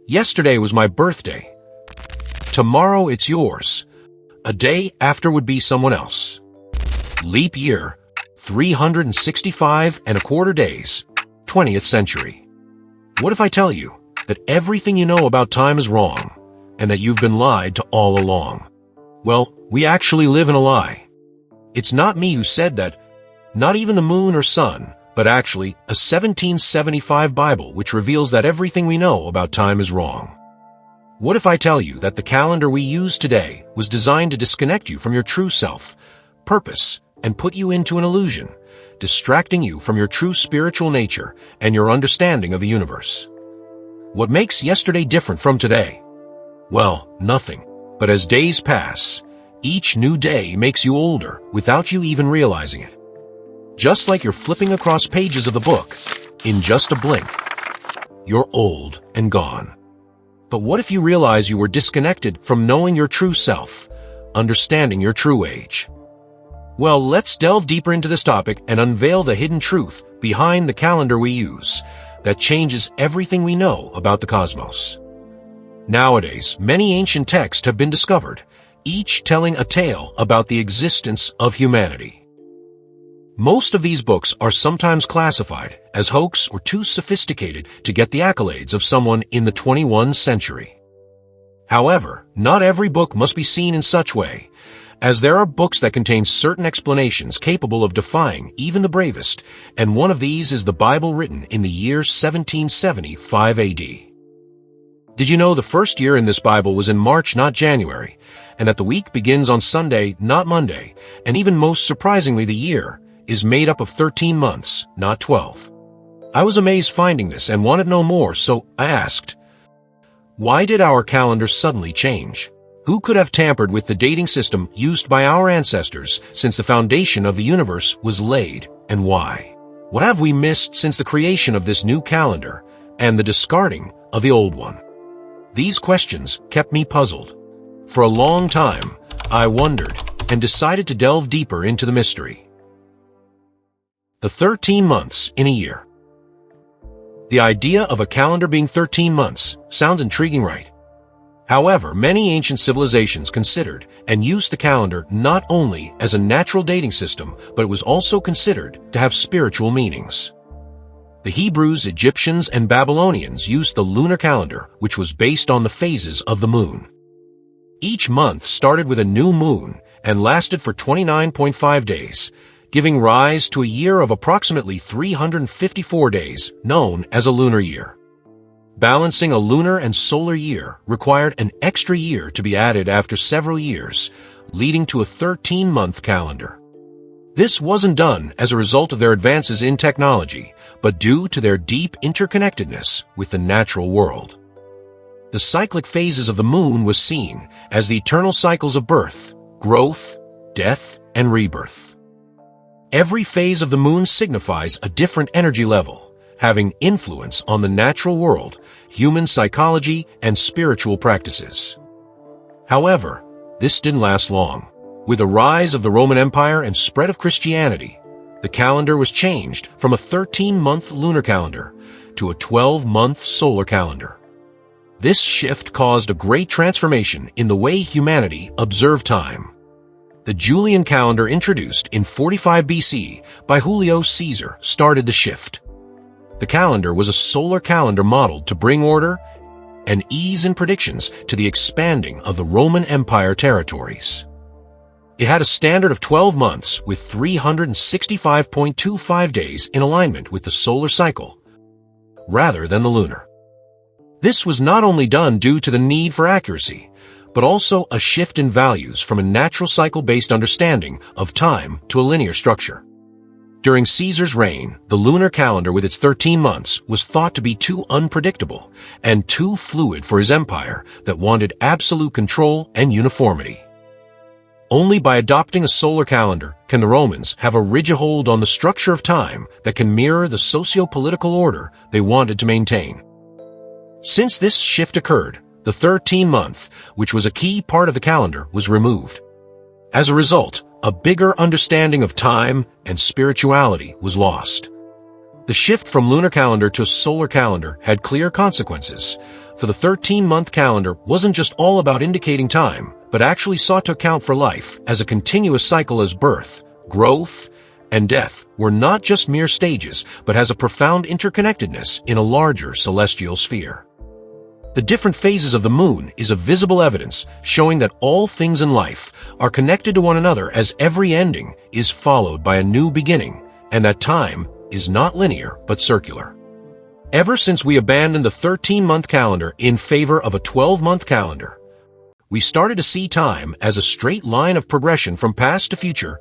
Yesterday was my birthday. Tomorrow it's yours. A day after would be someone else. Leap year, 365 and a quarter days, 20th century. What if I tell you that everything you know about time is wrong, and that you've been lied to all along? Well, we actually live in a lie. It's not me who said that, not even the moon or sun, but actually a 1775 Bible which reveals that everything we know about time is wrong. What if I tell you that the calendar we use today was designed to disconnect you from your true self, purpose, and put you into an illusion, distracting you from your true spiritual nature and your understanding of the universe? What makes yesterday different from today? Well, nothing. But as days pass, each new day makes you older without you even realizing it. Just like you're flipping across pages of the book, in just a blink, you're old and gone. But what if you realize you were disconnected from knowing your true self, understanding your true age? Well, let's delve deeper into this topic and unveil the hidden truth behind the calendar we use that changes everything we know about the cosmos. Nowadays, many ancient texts have been discovered, each telling a tale about the existence of humanity. Most of these books are sometimes classified as hoax or too sophisticated to get the accolades of someone in the 21st century. However, not every book must be seen in such way, as there are books that contain certain explanations capable of defying even the bravest, and one of these is the Bible written in the year 1775 AD. Did you know the first year in this Bible was in March, not January, and that the week begins on Sunday, not Monday, and even most surprisingly the year is made up of 13 months, not 12. I was amazed finding this and wanted to know more, so I asked, why did our calendar suddenly change? Who could have tampered with the dating system used by our ancestors since the foundation of the universe was laid, and why? What have we missed since the creation of this new calendar and the discarding of the old one? These questions kept me puzzled. For a long time, I wondered and decided to delve deeper into the mystery. The 13 months in a year. The idea of a calendar being 13 months sounds intriguing, right? However, many ancient civilizations considered and used the calendar not only as a natural dating system, but it was also considered to have spiritual meanings. The Hebrews, Egyptians, and Babylonians used the lunar calendar, which was based on the phases of the moon. Each month started with a new moon and lasted for 29.5 days, giving rise to a year of approximately 354 days, known as a lunar year. Balancing a lunar and solar year required an extra year to be added after several years, leading to a 13-month calendar. This wasn't done as a result of their advances in technology, but due to their deep interconnectedness with the natural world. The cyclic phases of the moon was seen as the eternal cycles of birth, growth, death, and rebirth. Every phase of the moon signifies a different energy level, having influence on the natural world, human psychology, and spiritual practices. However, this didn't last long. With the rise of the Roman Empire and spread of Christianity, the calendar was changed from a 13-month lunar calendar to a 12-month solar calendar. This shift caused a great transformation in the way humanity observed time. The Julian calendar, introduced in 45 BC by Julio Caesar, started the shift. The calendar was a solar calendar modeled to bring order and ease in predictions to the expanding of the Roman Empire territories. It had a standard of 12 months with 365.25 days in alignment with the solar cycle, rather than the lunar. This was not only done due to the need for accuracy, but also a shift in values from a natural cycle-based understanding of time to a linear structure. During Caesar's reign, the lunar calendar with its 13 months was thought to be too unpredictable and too fluid for his empire that wanted absolute control and uniformity. Only by adopting a solar calendar can the Romans have a rigid hold on the structure of time that can mirror the socio-political order they wanted to maintain. Since this shift occurred, the 13-month, which was a key part of the calendar, was removed. As a result, a bigger understanding of time and spirituality was lost. The shift from lunar calendar to solar calendar had clear consequences, for the 13-month calendar wasn't just all about indicating time, but actually sought to account for life as a continuous cycle, as birth, growth, and death were not just mere stages, but has a profound interconnectedness in a larger celestial sphere. The different phases of the moon is a visible evidence showing that all things in life are connected to one another, as every ending is followed by a new beginning, and that time is not linear but circular. Ever since we abandoned the 13-month calendar in favor of a 12-month calendar, we started to see time as a straight line of progression from past to future,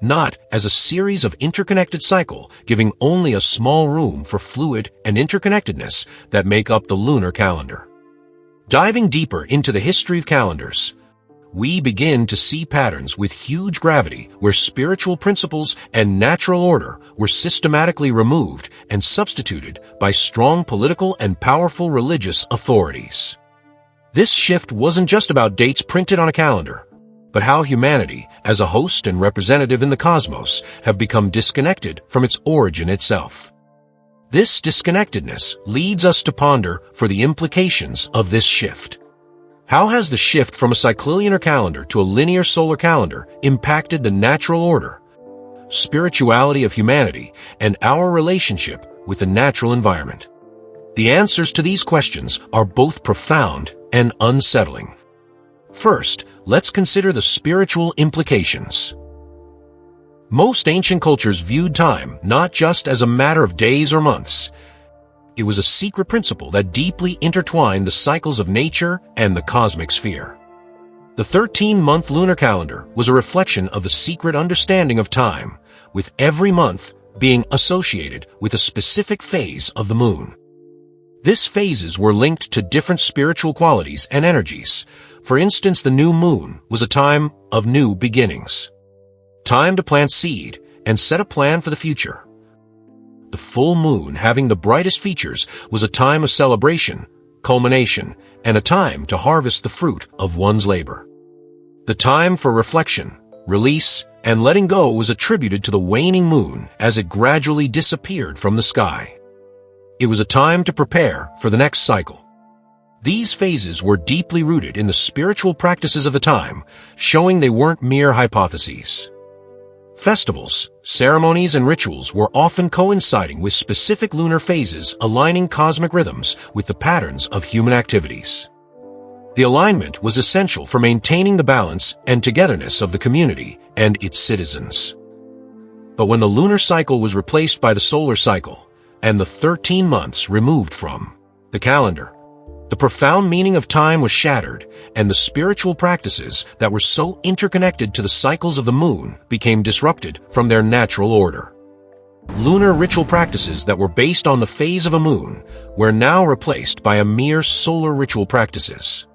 not as a series of interconnected cycles, giving only a small room for fluid and interconnectedness that make up the lunar calendar. Diving deeper into the history of calendars, we begin to see patterns with huge gravity where spiritual principles and natural order were systematically removed and substituted by strong political and powerful religious authorities. This shift wasn't just about dates printed on a calendar, but how humanity, as a host and representative in the cosmos, have become disconnected from its origin itself. This disconnectedness leads us to ponder for the implications of this shift. How has the shift from a cyclilunar calendar to a linear solar calendar impacted the natural order, spirituality of humanity, and our relationship with the natural environment? The answers to these questions are both profound and unsettling. First, let's consider the spiritual implications. Most ancient cultures viewed time not just as a matter of days or months. It was a secret principle that deeply intertwined the cycles of nature and the cosmic sphere. The 13-month lunar calendar was a reflection of the secret understanding of time, with every month being associated with a specific phase of the moon. These phases were linked to different spiritual qualities and energies. For instance, the new moon was a time of new beginnings, time to plant seed and set a plan for the future. The full moon, having the brightest features, was a time of celebration, culmination, and a time to harvest the fruit of one's labor. The time for reflection, release, and letting go was attributed to the waning moon as it gradually disappeared from the sky. It was a time to prepare for the next cycle. These phases were deeply rooted in the spiritual practices of the time, showing they weren't mere hypotheses. Festivals, ceremonies, and rituals were often coinciding with specific lunar phases, aligning cosmic rhythms with the patterns of human activities. The alignment was essential for maintaining the balance and togetherness of the community and its citizens. But when the lunar cycle was replaced by the solar cycle, and the 13 months removed from the calendar, the profound meaning of time was shattered, and the spiritual practices that were so interconnected to the cycles of the moon became disrupted from their natural order. Lunar ritual practices that were based on the phase of a moon were now replaced by a mere solar ritual practices.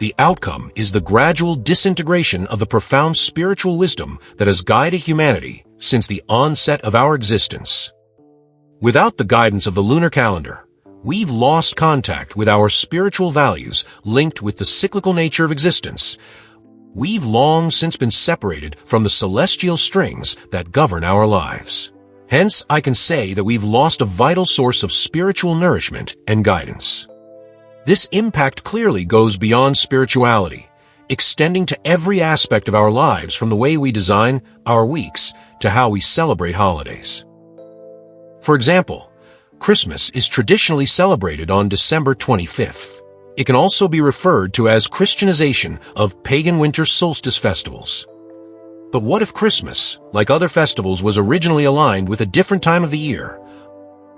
The outcome is the gradual disintegration of the profound spiritual wisdom that has guided humanity since the onset of our existence. Without the guidance of the lunar calendar, we've lost contact with our spiritual values linked with the cyclical nature of existence. We've long since been separated from the celestial strings that govern our lives. Hence, I can say that we've lost a vital source of spiritual nourishment and guidance. This impact clearly goes beyond spirituality, extending to every aspect of our lives, from the way we design our weeks to how we celebrate holidays. For example, Christmas is traditionally celebrated on December 25th. It can also be referred to as Christianization of pagan winter solstice festivals. But what if Christmas, like other festivals, was originally aligned with a different time of the year,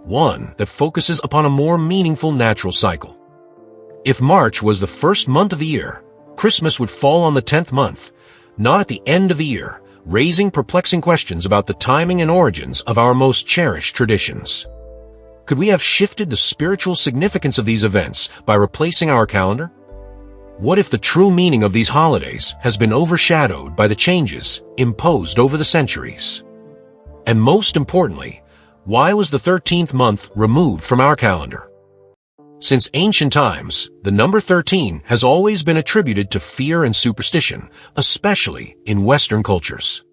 one that focuses upon a more meaningful natural cycle? If March was the first month of the year, Christmas would fall on the 10th month, not at the end of the year, raising perplexing questions about the timing and origins of our most cherished traditions. Could we have shifted the spiritual significance of these events by replacing our calendar? What if the true meaning of these holidays has been overshadowed by the changes imposed over the centuries? And most importantly, why was the 13th month removed from our calendar? Since ancient times, the number 13 has always been attributed to fear and superstition, especially in Western cultures.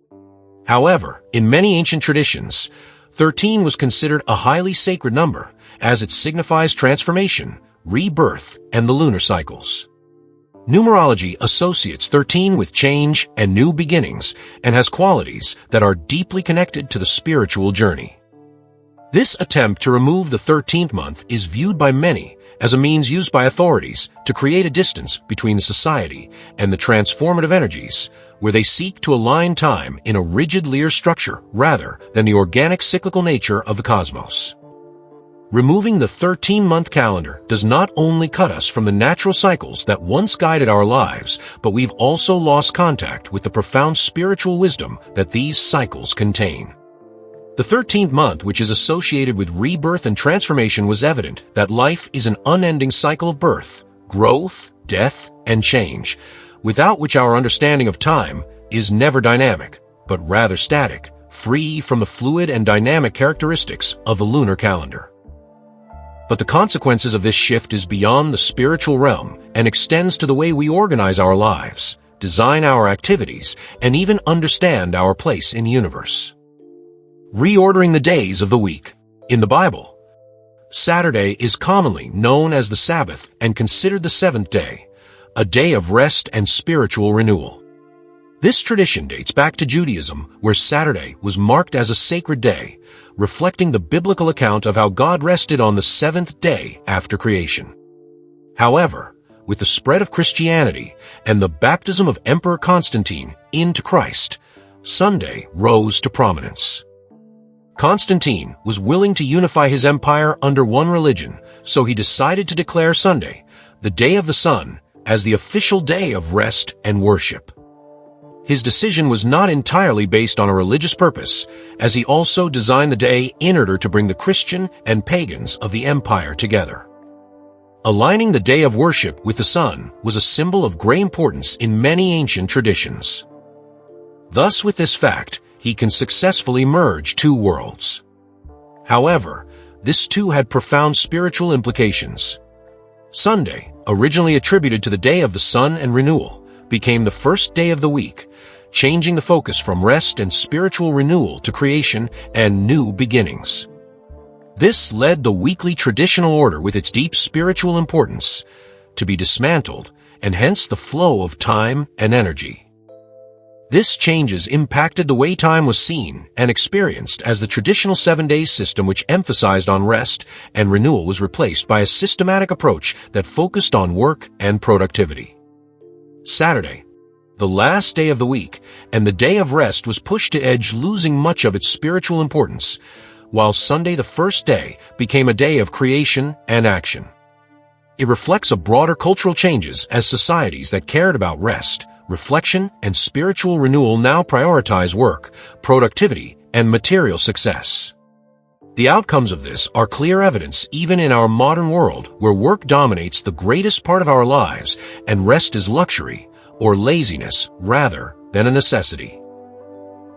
However, in many ancient traditions, 13 was considered a highly sacred number, as it signifies transformation, rebirth, and the lunar cycles. Numerology associates 13 with change and new beginnings and has qualities that are deeply connected to the spiritual journey. This attempt to remove the 13th month is viewed by many as a means used by authorities to create a distance between the society and the transformative energies, where they seek to align time in a rigid linear structure rather than the organic cyclical nature of the cosmos. Removing the 13-month calendar does not only cut us from the natural cycles that once guided our lives, but we've also lost contact with the profound spiritual wisdom that these cycles contain. The 13th month, which is associated with rebirth and transformation, was evident that life is an unending cycle of birth, growth, death, and change, without which our understanding of time is never dynamic, but rather static, free from the fluid and dynamic characteristics of the lunar calendar. But the consequences of this shift is beyond the spiritual realm and extends to the way we organize our lives, design our activities, and even understand our place in the universe. Reordering the days of the week. In the Bible, Saturday is commonly known as the Sabbath and considered the seventh day, a day of rest and spiritual renewal. This tradition dates back to Judaism, where Saturday was marked as a sacred day, reflecting the biblical account of how God rested on the seventh day after creation. However, with the spread of Christianity and the baptism of Emperor Constantine into Christ, Sunday rose to prominence. Constantine was willing to unify his empire under one religion, so he decided to declare Sunday, the day of the sun, as the official day of rest and worship. His decision was not entirely based on a religious purpose, as he also designed the day in order to bring the Christian and pagans of the empire together. Aligning the day of worship with the sun was a symbol of great importance in many ancient traditions. Thus, with this fact, he can successfully merge two worlds. However, this too had profound spiritual implications. Sunday, originally attributed to the day of the sun and renewal, became the first day of the week, changing the focus from rest and spiritual renewal to creation and new beginnings. This led the weekly traditional order, with its deep spiritual importance, to be dismantled, and hence the flow of time and energy. This changes impacted the way time was seen and experienced, as the traditional 7-day system, which emphasized on rest and renewal, was replaced by a systematic approach that focused on work and productivity. Saturday, the last day of the week, and the day of rest, was pushed to edge, losing much of its spiritual importance, while Sunday, the first day, became a day of creation and action. It reflects a broader cultural changes, as societies that cared about rest, reflection, and spiritual renewal now prioritize work, productivity, and material success. The outcomes of this are clear evidence even in our modern world, where work dominates the greatest part of our lives and rest is luxury or laziness rather than a necessity.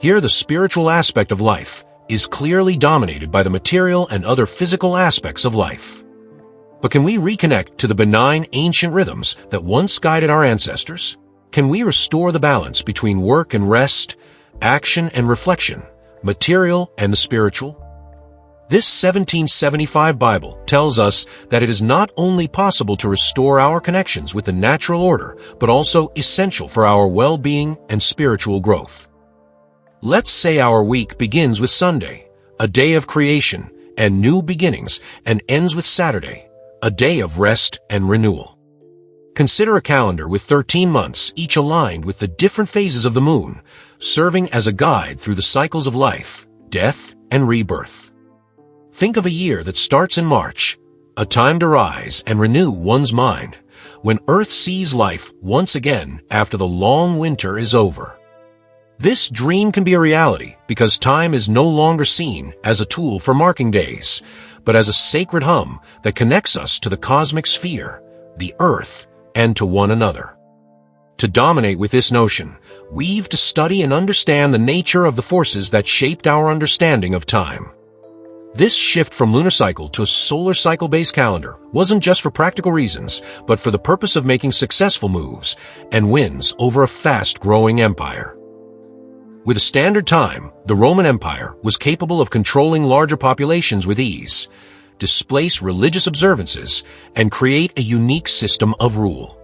Here, the spiritual aspect of life is clearly dominated by the material and other physical aspects of life. But can we reconnect to the benign ancient rhythms that once guided our ancestors? Can we restore the balance between work and rest, action and reflection, material and the spiritual? This 1775 Bible tells us that it is not only possible to restore our connections with the natural order, but also essential for our well-being and spiritual growth. Let's say our week begins with Sunday, a day of creation and new beginnings, and ends with Saturday, a day of rest and renewal. Consider a calendar with 13 months, each aligned with the different phases of the moon, serving as a guide through the cycles of life, death, and rebirth. Think of a year that starts in March, a time to rise and renew one's mind, when Earth sees life once again after the long winter is over. This dream can be a reality because time is no longer seen as a tool for marking days, but as a sacred hum that connects us to the cosmic sphere, the Earth, and to one another. To dominate with this notion, we've to study and understand the nature of the forces that shaped our understanding of time. This shift from lunar cycle to a solar cycle-based calendar wasn't just for practical reasons, but for the purpose of making successful moves and wins over a fast-growing empire. With a standard time, the Roman Empire was capable of controlling larger populations with ease. displace religious observances, and create a unique system of rule.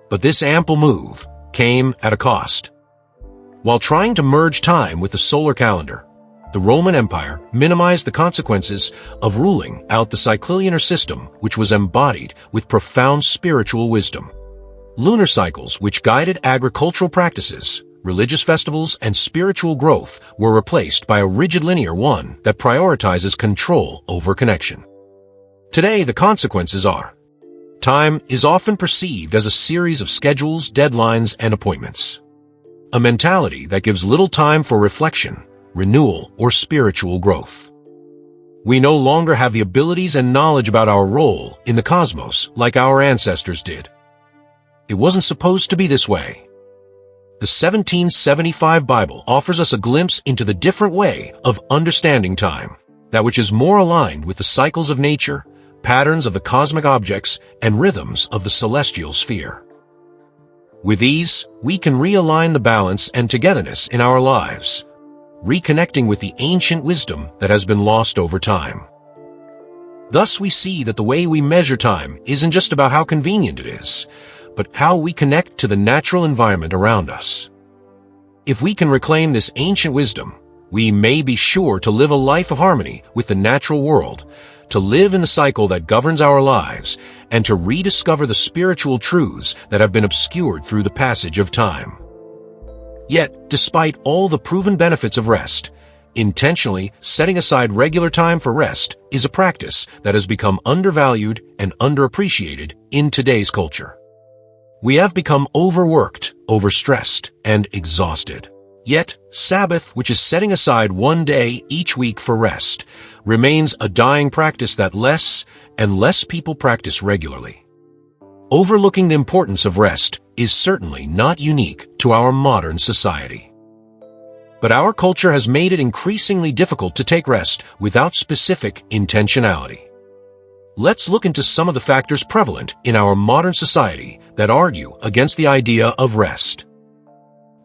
But this ample move came at a cost. While trying to merge time with the solar calendar, the Roman Empire minimized the consequences of ruling out the cyclianar system, which was embodied with profound spiritual wisdom. Lunar cycles, which guided agricultural practices, religious festivals, and spiritual growth, were replaced by a rigid linear one that prioritizes control over connection. Today, the consequences are: time is often perceived as a series of schedules, deadlines, and appointments. A mentality that gives little time for reflection, renewal, or spiritual growth. We no longer have the abilities and knowledge about our role in the cosmos like our ancestors did. It wasn't supposed to be this way. The 1775 Bible offers us a glimpse into the different way of understanding time, that which is more aligned with the cycles of nature, patterns of the cosmic objects, and rhythms of the celestial sphere. With these, we can realign the balance and togetherness in our lives, reconnecting with the ancient wisdom that has been lost over time. Thus, we see that the way we measure time isn't just about how convenient it is, but how we connect to the natural environment around us. If we can reclaim this ancient wisdom, we may be sure to live a life of harmony with the natural world, to live in the cycle that governs our lives, and to rediscover the spiritual truths that have been obscured through the passage of time. Yet, despite all the proven benefits of rest, intentionally setting aside regular time for rest is a practice that has become undervalued and underappreciated in today's culture. We have become overworked, overstressed, and exhausted. Yet, Sabbath, which is setting aside one day each week for rest, remains a dying practice that less and less people practice regularly. Overlooking the importance of rest is certainly not unique to our modern society. But our culture has made it increasingly difficult to take rest without specific intentionality. Let's look into some of the factors prevalent in our modern society that argue against the idea of rest.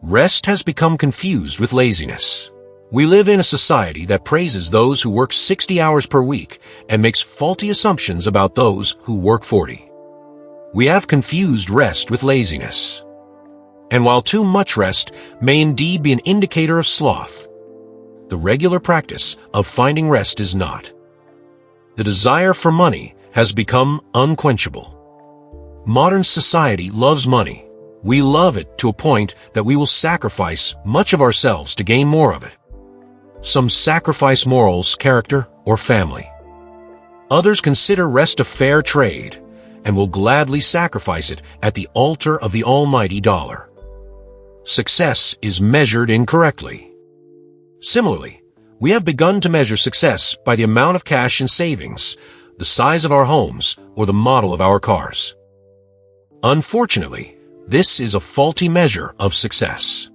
Rest has become confused with laziness. We live in a society that praises those who work 60 hours per week and makes faulty assumptions about those who work 40. We have confused rest with laziness. And while too much rest may indeed be an indicator of sloth, the regular practice of finding rest is not. The desire for money has become unquenchable. Modern society loves money. We love it to a point that we will sacrifice much of ourselves to gain more of it. Some sacrifice morals, character, or family. Others consider rest a fair trade and will gladly sacrifice it at the altar of the almighty dollar. Success is measured incorrectly. Similarly, we have begun to measure success by the amount of cash in savings, the size of our homes, or the model of our cars. Unfortunately, this is a faulty measure of success.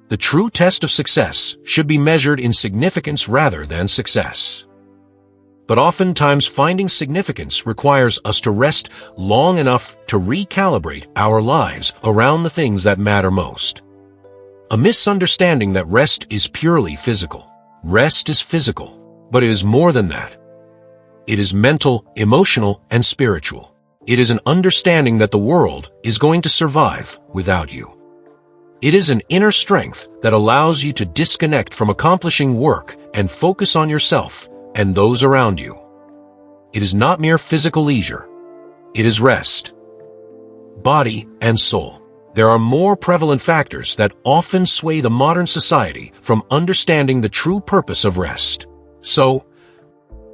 The true test of success should be measured in significance rather than success. But oftentimes finding significance requires us to rest long enough to recalibrate our lives around the things that matter most. A misunderstanding that rest is purely physical. Rest is physical, but it is more than that. It is mental, emotional, and spiritual. It is an understanding that the world is going to survive without you. It is an inner strength that allows you to disconnect from accomplishing work and focus on yourself and those around you. It is not mere physical leisure. It is rest. Body and soul. There are more prevalent factors that often sway the modern society from understanding the true purpose of rest. So,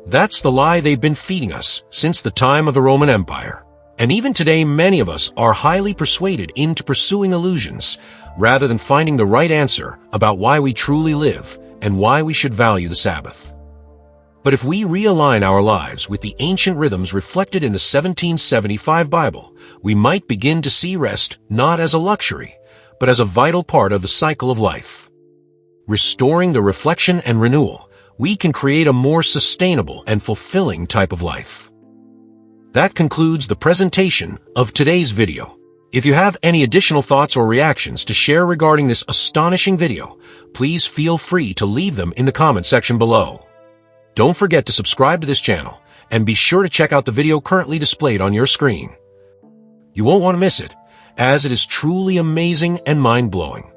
that's the lie they've been feeding us since the time of the Roman Empire. And even today, many of us are highly persuaded into pursuing illusions rather than finding the right answer about why we truly live and why we should value the Sabbath. But if we realign our lives with the ancient rhythms reflected in the 1775 Bible, we might begin to see rest not as a luxury, but as a vital part of the cycle of life. Restoring the reflection and renewal, we can create a more sustainable and fulfilling type of life. That concludes the presentation of today's video. If you have any additional thoughts or reactions to share regarding this astonishing video, please feel free to leave them in the comment section below. Don't forget to subscribe to this channel, and be sure to check out the video currently displayed on your screen. You won't want to miss it, as it is truly amazing and mind-blowing.